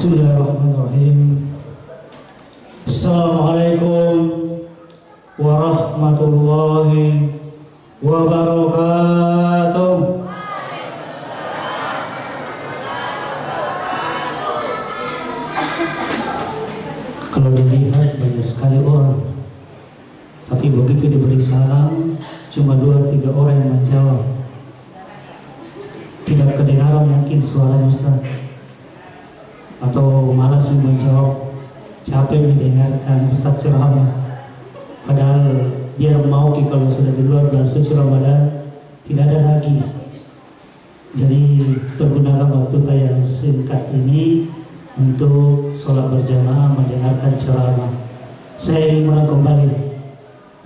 Bismillahirrahmanirrahim. Assalamualaikum warahmatullahi wabarakatuh. Kalau dilihat banyak sekali orang, tapi begitu diberi salam cuma 2-3 orang yang menjawab. Tidak kedengaran mungkin suara Ustaz, atau malas menjawab, capek mendengarkan Ustaz ceramah. Padahal biar mau kalau sudah di luar bulan suci Ramadan tidak ada lagi. Jadi pergunakan waktu yang singkat ini untuk sholat berjamaah mendengarkan ceramah. Saya ingin mulai kembali.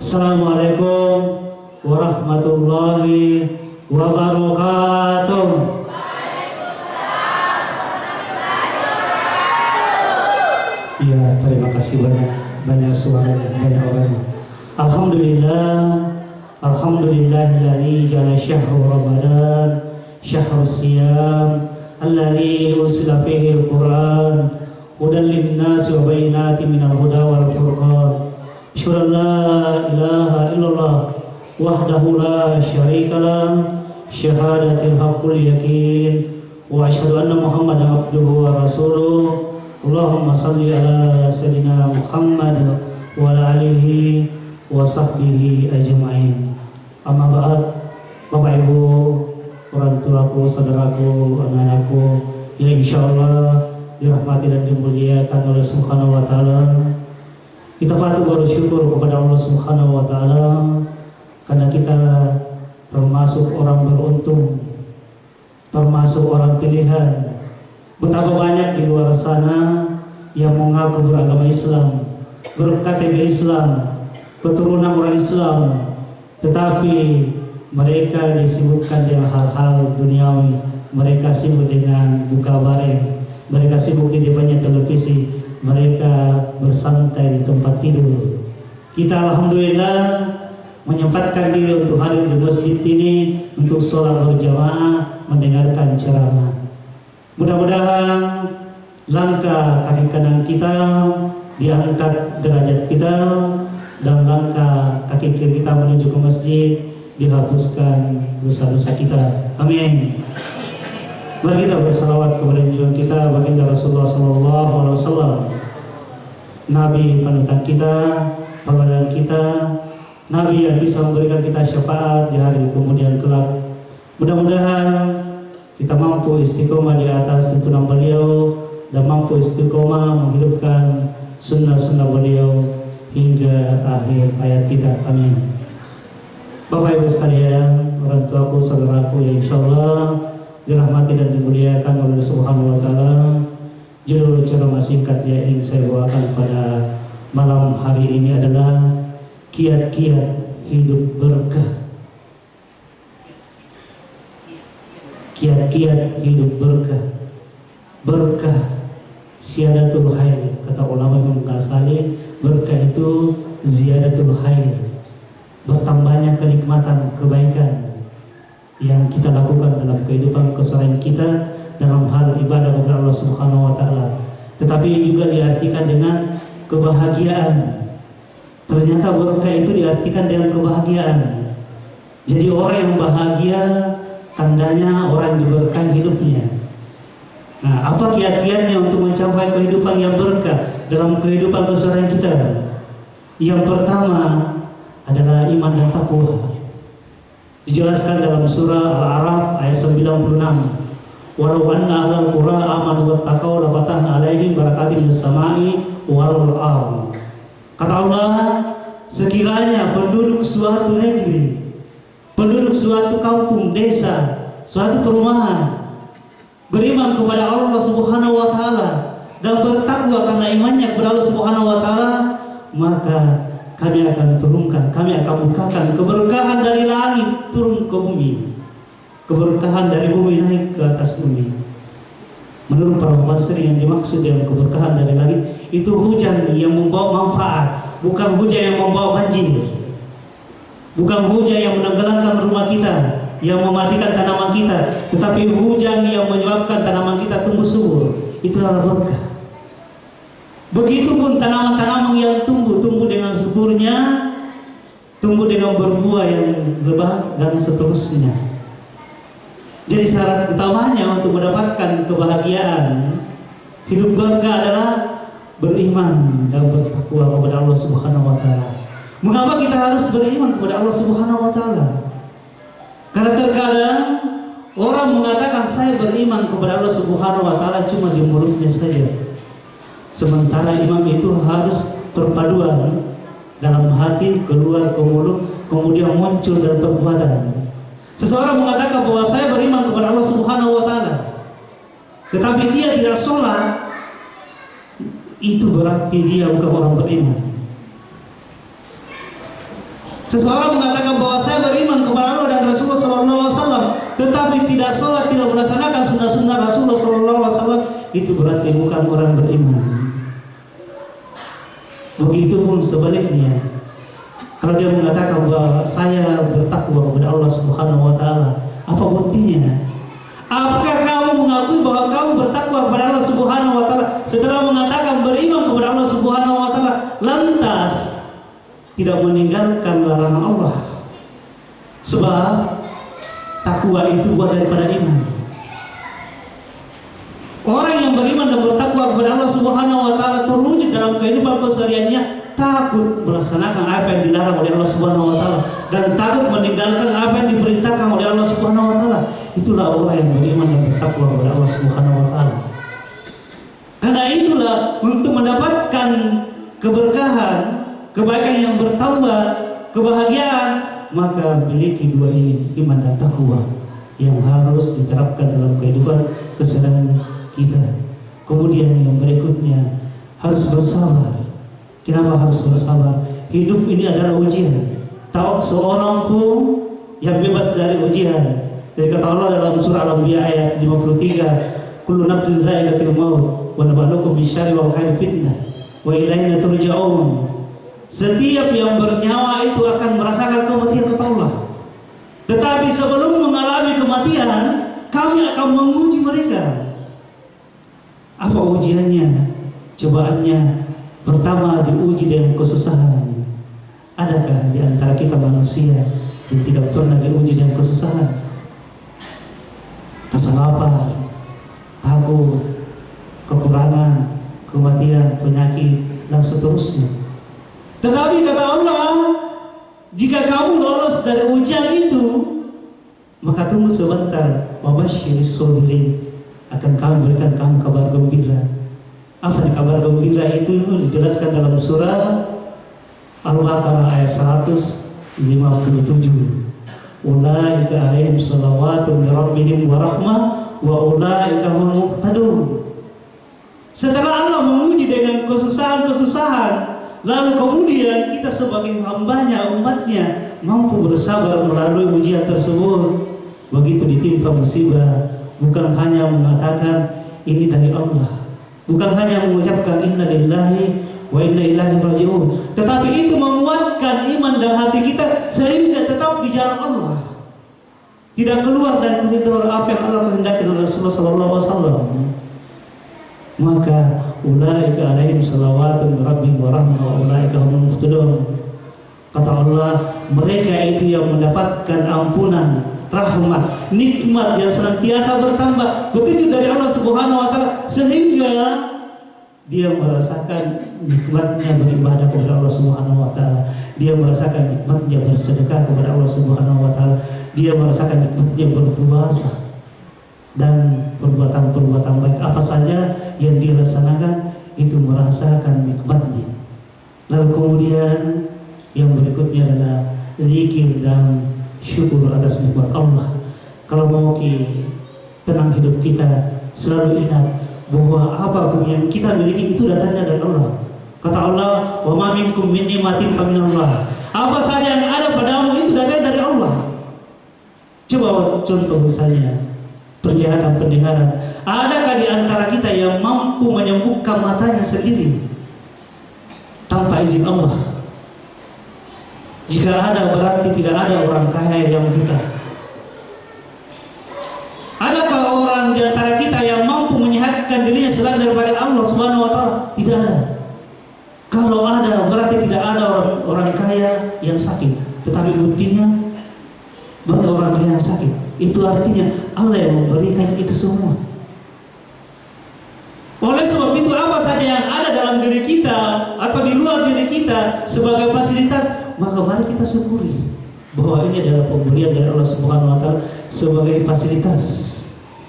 Assalamualaikum warahmatullahi wabarakatuh. Ya, terima kasih banyak suara banyak orang. Alhamdulillahilladzi ja'ala syahru Ramadan syahrus siyam alladzi ursila fihi al-Qur'an hudan lin-nasi wa bayyinatin minal huda wal furqan. Asyhadu an la ilaha illallah wahdahu la syarika lah syahadatul haqqul yakin wa asyhadu anna Muhammadan abduhu wa rasuluh. Allahumma salli ala sayyidina Muhammad wa ala alihi wa sahbihi ajma'in. Amma ba'd. Bapak Ibu, orang tuaku, saudaraku, anak-anakku yang insyaallah dirahmati dan dimuliakan oleh Subhanahu wa taala. Kita patut bersyukur kepada Allah Subhanahu wa taala karena kita termasuk orang beruntung, termasuk orang pilihan. Betapa banyak di luar sana yang mengaku beragama Islam, berKTP Islam, keturunan orang Islam, tetapi mereka disibukkan dengan hal-hal duniawi. Mereka sibuk dengan buka bareng, mereka sibuk di depannya televisi, mereka bersantai di tempat tidur. Kita alhamdulillah menyempatkan diri untuk hadir di masjid ini untuk sholat berjamaah mendengarkan ceramah. Mudah-mudahan langkah kaki kanan kita diangkat derajat kita dan langkah kaki kiri kita menuju ke masjid dihapuskan dosa-dosa kita. Amin. Mari kita bersalawat kepada junjungan kita baginda Rasulullah SAW, Nabi panutan kita, pahlawan kita, Nabi yang bisa memberikan kita syafaat di hari kemudian kelak. Mudah-mudahan kita mampu istiqomah di atas tuntunan beliau dan mampu istiqomah menghidupkan sunnah-sunnah beliau hingga akhir hayat kita. Amin. Bapak Ibu sekalian, orang tuaku, saudaraku yang insyaallah dirahmati dan dimuliakan oleh Subhanahu wa taala. Judul ceramah singkat yang ingin saya bawakan pada malam hari ini adalah kiat-kiat hidup berkah. Kiat-kiat hidup berkah. Berkah ziyadatul khair, kata ulama Imam Ghazali. Berkah itu ziyadatul khair, bertambahnya kenikmatan, kebaikan yang kita lakukan dalam kehidupan keseharian kita dalam hal ibadah kepada Allah Subhanahu wa taala. Tetapi juga diartikan dengan kebahagiaan. Ternyata berkah itu diartikan dengan kebahagiaan. Jadi orang yang bahagia tandanya orang yang diberkahi hidupnya. Nah, apa kiat-kiatnya untuk mencapai kehidupan yang berkah dalam kehidupan keseharian kita? Yang pertama adalah iman dan takwa. Dijelaskan dalam surah Al-A'raf ayat 96. Walau anna ahlal qura amanu wattaqaw lafatahna alaihim barakatin minas sama'i wal ardh. Kata Allah, sekiranya penduduk suatu negeri, penduduk suatu kampung, desa, suatu perumahan beriman kepada Allah Subhanahu wa taala dan bertakwa karena imannya kepada Allah Subhanahu wa taala, maka kami akan turunkan, kami akan bukakan keberkahan dari langit turun ke bumi. Keberkahan dari bumi naik ke atas bumi. Menurut para mufassir yang dimaksud dengan keberkahan dari langit itu hujan yang membawa manfaat, bukan hujan yang membawa banjir. Bukan hujan yang menenggelamkan rumah kita, yang mematikan tanaman kita, tetapi hujan yang menyebabkan tanaman kita tumbuh subur. Itulah berkah. Begitupun tanaman-tanaman yang tumbuh dengan suburnya, tumbuh dengan berbuah yang lebat dan seterusnya. Jadi syarat utamanya untuk mendapatkan kebahagiaan hidup berkah adalah beriman dan bertakwa kepada Allah Subhanahu wa taala. Mengapa kita harus beriman kepada Allah Subhanahu wa taala? Karena terkadang orang mengatakan saya beriman kepada Allah Subhanahu wa taala cuma di mulutnya saja. Sementara iman itu harus perpaduan dalam hati, keluar ke mulut, kemudian muncul dalam perbuatan. Seseorang mengatakan bahwa saya beriman kepada Allah Subhanahu wa taala, tetapi dia tidak sholat, itu berarti dia bukan orang beriman. Seseorang mengatakan bahwa saya beriman kepada Allah dan Rasulullah sallallahu alaihi wasallam, tetapi tidak sholat, tidak melaksanakan sunnah-sunnah Rasulullah sallallahu alaihi wasallam, itu berarti bukan orang beriman. Begitupun sebaliknya, kalau dia mengatakan bahwa saya bertakwa kepada Allah Subhanahu wa taala, apa buktinya? Apakah kamu mengakui bahwa kamu bertakwa kepada Allah Subhanahu wa taala setelah mengatakan beriman kepada Allah Subhanahu wa taala, lantas tidak meninggalkan larangan Allah? Sebab takwa itu buah daripada iman. Orang yang beriman dan bertakwa kepada Allah Subhanahu wa taala terwujud dalam kehidupan kesehariannya, takut melaksanakan apa yang dilarang oleh Allah Subhanahu wa taala dan takut meninggalkan apa yang diperintahkan oleh Allah Subhanahu wa taala. Itulah orang yang beriman dan bertakwa kepada Allah Subhanahu wa taala. Karena itulah untuk mendapatkan keberkahan, kebaikan yang bertambah, kebahagiaan, maka miliki dua ini, iman dan takwa, yang harus diterapkan dalam kehidupan keseharian kita. Kemudian yang berikutnya harus bersabar. Kenapa harus bersabar? Hidup ini adalah ujian. Tak seorang pun yang bebas dari ujian. Dari kata Allah dalam surah Al-Anbiya ayat 53, kullu nafsin za'iqatul maut wa nabluukum bisyarri wal khairi fitnah wa ilaina turja'un. Setiap yang bernyawa itu akan merasakan kematian kata Allah. Tetapi sebelum mengalami kematian, kami akan menguji mereka. Apa ujiannya? Cobaannya pertama diuji dengan kesusahan. Adakah di antara kita manusia yang tidak pernah diuji dengan kesusahan? Rasa lapar, takut, kekurangan, kematian, penyakit, dan seterusnya. Tetapi kata Allah, jika kamu lolos dari ujian itu, maka tunggu sebentar, wabasyiris sabirin, akan kami berikan kamu kabar gembira. Apa nih kabar gembira itu? Dijelaskan dalam surah Al-Baqarah ayat 157. Ulaika alaihim salawatun min rabbihim wa rahmah wa ulaika humul muhtadun. Setelah Allah menguji dengan kesusahan-kesusahan, lalu kemudian kita sebagai hambanya, umatnya, mampu bersabar melalui ujian tersebut. Begitu ditimpa musibah, bukan hanya mengatakan ini dari Allah, bukan hanya mengucapkan inna lillahi wa inna ilaihi raji'un, tetapi itu menguatkan iman dan hati kita sehingga tetap di jalan Allah, tidak keluar dari koridor apa yang Allah kehendaki oleh Rasulullah sallallahu alaihi wasallam. Maka ulaika alaihim salawatun min rabbihim wa rahmah wa ulaika humul muhtadun. Kata Allah, mereka itu yang mendapatkan ampunan, rahmat, nikmat yang senantiasa bertambah, begitu dari Allah Subhanahu wa taala, sehingga dia merasakan nikmatnya beribadah kepada Allah Subhanahu wa taala. Dia merasakan nikmatnya bersedekah kepada Allah Subhanahu wa taala. Dia merasakan nikmatnya berpuasa dan perbuatan-perbuatan baik apa saja yang dia laksanakan, itu merasakan nikmatnya. Lalu kemudian yang berikutnya adalah zikir dan syukur atas nikmat Allah. Kalau mau tenang hidup kita, selalu ingat bahwa apapun yang kita miliki itu datangnya dari Allah. Kata Allah, wa ma minkum min ni'matin fa minallah. Apa saja yang ada padamu itu datangnya dari Allah. Coba contoh misalnya penglihatan, pendengaran. Adakah di antara kita yang mampu menyembuhkan matanya sendiri tanpa izin Allah? Jika ada, berarti tidak ada orang kaya yang buta. Adakah orang di antara kita yang mampu menyehatkan dirinya selain daripada Allah Subhanahu wa taala? Tidak ada. orang kaya yang sakit, tetapi buktinya banyak orang kaya yang sakit. Itu artinya Allah yang memberikan itu semua. Oleh sebab itu, apa saja yang ada dalam diri kita atau di luar diri kita sebagai fasilitas, maka mari kita syukuri bahwa ini adalah pemberian dari Allah Subhanahu wa Ta'ala sebagai fasilitas.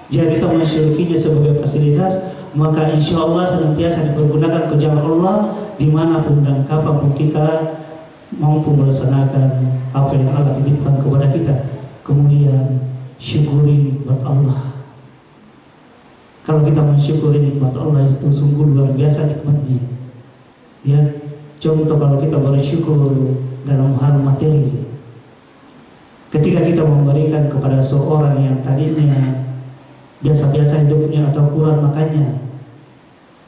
Jika kita mensyukurinya sebagai fasilitas, maka insya Allah senantiasa dipergunakan ke jalan Allah dimanapun dan kapanpun kita mampu melaksanakan apa yang Allah titipkan kepada kita. Kemudian syukuri nikmat Allah. Kalau kita mensyukuri nikmat Allah itu sungguh luar biasa nikmatnya. Ya, contoh kalau kita bersyukur dalam hal materi, ketika kita memberikan kepada seorang yang tadinya biasa-biasa hidupnya atau kurang makannya,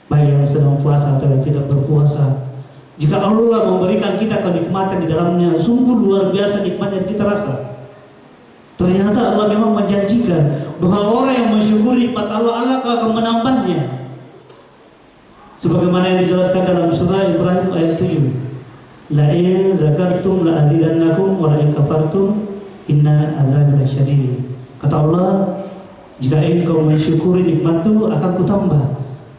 baik yang sedang puasa atau yang tidak berpuasa, jika Allah memberikan kita kenikmatan di dalamnya, sungguh luar biasa nikmat yang kita rasa. Ternyata Allah memang menjanjikan bahwa orang yang mensyukuri nikmat Allah, Allah akan menambahnya. Sebagaimana yang dijelaskan dalam surah Ibrahim ayat 7. La in zakartum la azidannakum wa la in kafartum inna adzabi lasyadid. Kata Allah, jika engkau mensyukuri nikmatku akan kutambah.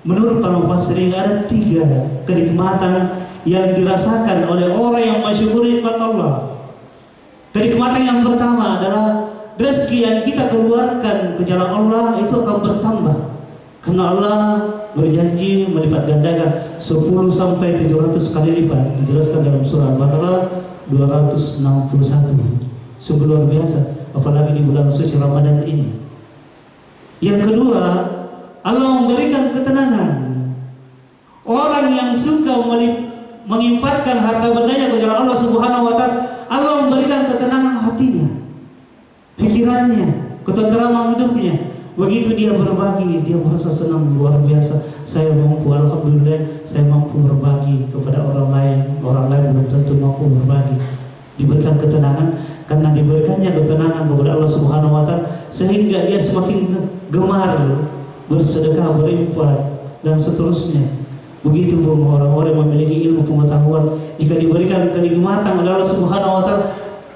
Menurut para mufassirin ada 3 kenikmatan yang dirasakan oleh orang yang mensyukuri nikmat Allah. Kenikmatan yang pertama adalah rezeki yang kita keluarkan ke jalan Allah itu akan bertambah, karena Allah berjanji melipat gandakan 10 sampai 700 kali lipat, dijelaskan dalam surah Al-Baqarah 261. Sungguh luar biasa, apalagi di bulan suci Ramadan ini. Yang kedua, Allah memberikan ketenangan. Orang yang suka menginfakkan harta bendanya ke jalan Allah Subhanahu wa Ta'ala, Allah memberikan ketenangan hatinya, pikirannya, ketenteraman hidupnya. Begitu dia berbagi, dia merasa senang luar biasa. Saya mampu, alhamdulillah, saya mampu berbagi kepada orang lain belum tentu mampu berbagi. Diberikan ketenangan, karena diberikannya ketenangan kepada Allah Subhanahu wa Ta'ala, sehingga dia semakin gemar bersedekah, berinfak dan seterusnya. Begitu pun orang-orang yang memiliki ilmu pengetahuan, jika diberikan kenikmatan oleh Allah Subhanahu wa Ta'ala,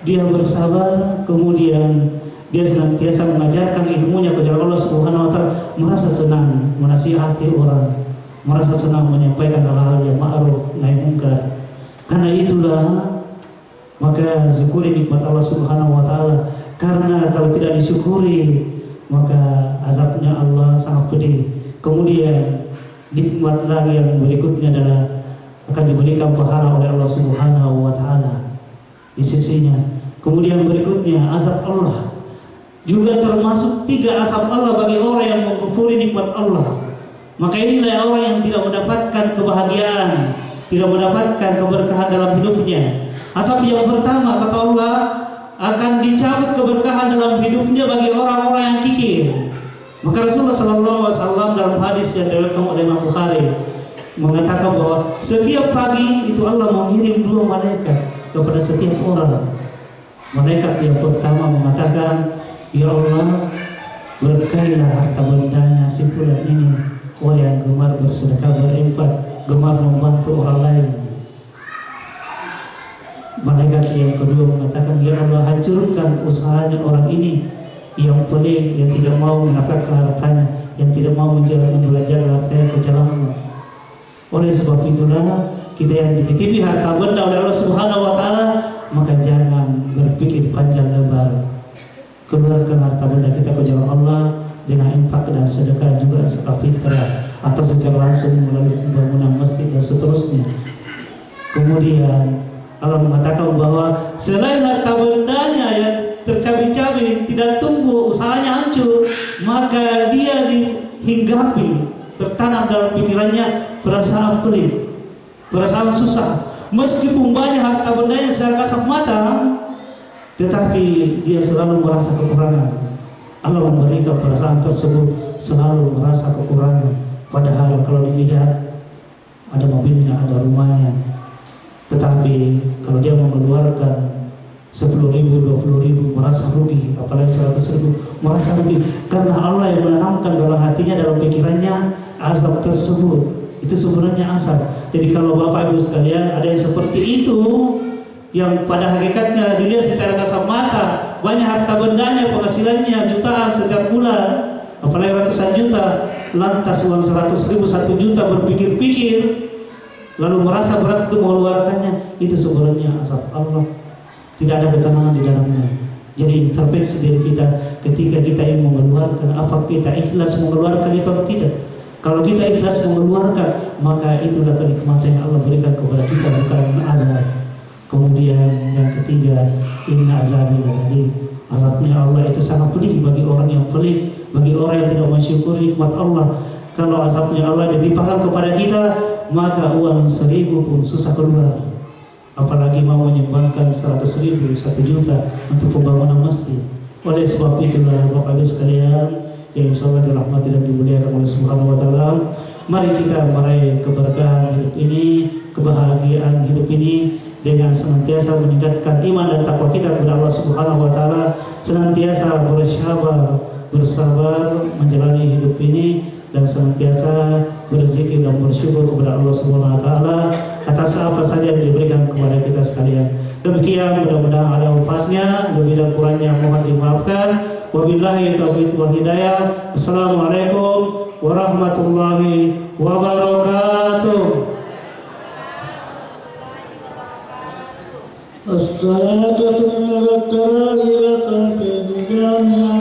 dia bersabar, kemudian dia senantiasa mengajarkan ilmunya kepada Allah Subhanahu wa Ta'ala, merasa senang menasihati orang, merasa senang menyampaikan hal-hal yang ma'ruf nahi munkar. Karena itulah maka syukuri nikmat Allah Subhanahu wa Ta'ala, karena kalau tidak disyukuri maka azabnya Allah sangat pedih. Kemudian nikmat lagi yang berikutnya adalah akan diberikan pahala oleh Allah Subhanahu wa Ta'ala di sisinya. Kemudian berikutnya azab Allah, juga termasuk 3 azab Allah bagi orang yang mengkufuri nikmat Allah. Maka inilah orang yang tidak mendapatkan kebahagiaan, tidak mendapatkan keberkahan dalam hidupnya. Azab yang pertama, kata Allah, akan dicabut keberkahan dalam hidupnya bagi orang-orang yang kikir. Maka Rasulullah SAW dalam hadis yang diriwayatkan oleh Imam Bukhari mengatakan bahwa setiap pagi itu Allah mengirim 2 malaikat kepada setiap orang. Malaikat yang pertama mengatakan, ya Allah, berkailah harta bendanya si fulan ini, orang yang gemar bersedekah, berinfak, gemar membantu orang lain. Malaikat yang kedua mengatakan, ya Allah, hancurkan usahanya orang ini yang pelit, yang tidak mau menafkahkan hartanya, yang tidak mau belajar hartanya ke jalanmu. Oleh sebab itulah kita yang dititipi harta benda oleh Allah Subhanahu wa Ta'ala, maka jangan berpikir panjang lebar, keluarkan harta benda kita ke jalan Allah dengan infak dan sedekah, juga zakat fitrah, atau secara langsung melalui pembangunan masjid dan seterusnya. Kemudian Allah mengatakan bahwa selain harta bendanya yang tercabik-cabik, tidak tumbuh, usahanya hancur, maka dia dihinggapi, tertanam dalam pikirannya perasaan pelit, perasaan susah. Meskipun banyak harta bendanya secara kasat mata, tetapi dia selalu merasa kekurangan. Allah memberikan perasaan tersebut, selalu merasa kekurangan. Padahal kalau dilihat ada mobilnya, ada rumahnya, tetapi kalau dia mengeluarkan 10.000, 20.000 merasa rugi, apalagi 100.000 merasa rugi, karena Allah yang menanamkan dalam hatinya, dalam pikirannya azab tersebut. Itu sebenarnya azab. Jadi kalau Bapak Ibu sekalian ada yang seperti itu, yang pada hakikatnya dilihat secara kasat mata banyak harta bendanya, penghasilannya jutaan setiap bulan, apalagi ratusan juta, lantas uang 100.000, 1 juta berpikir-pikir lalu merasa berat untuk mengeluarkannya, itu sebenarnya azab Allah. Tidak ada ketenangan di dalamnya. Jadi introspeksi diri kita ketika kita ingin mengeluarkan, apa kita ikhlas mengeluarkan itu atau tidak. Kalau kita ikhlas mengeluarkan, maka itulah kenikmatan yang Allah berikan kepada kita, bukan azab. Kemudian yang ketiga, inna azabi lazim. Azabnya Allah itu sangat pedih bagi orang yang pelit, bagi orang yang tidak mensyukuri nikmat Allah. Kalau azabnya Allah ditimpakan kepada kita, maka uang 1.000 pun susah keluar. Apalagi mau menyumbangkan 100.000, 1 juta untuk pembangunan masjid. Oleh sebab itulah Bapak Ibu sekalian yang insyaallah dirahmati dan dimuliakan oleh Subhanahu wa taala, mari kita meraih keberkahan hidup ini, kebahagiaan hidup ini dengan senantiasa meningkatkan iman dan takwa kita kepada Allah Subhanahu wa taala, senantiasa bersabar menjalani hidup ini, dan senantiasa berzikir dan bersyukur kepada Allah Subhanahu wa taala atas apa saja yang diberikan kepada kita sekalian. Demikian, mudah-mudahan ada manfaatnya, lebih dan kurangnya mohon dimaafkan. Wabillahi taufiq wal hidayah. Assalamualaikum warahmatullahi wabarakatuh. As-salatu ala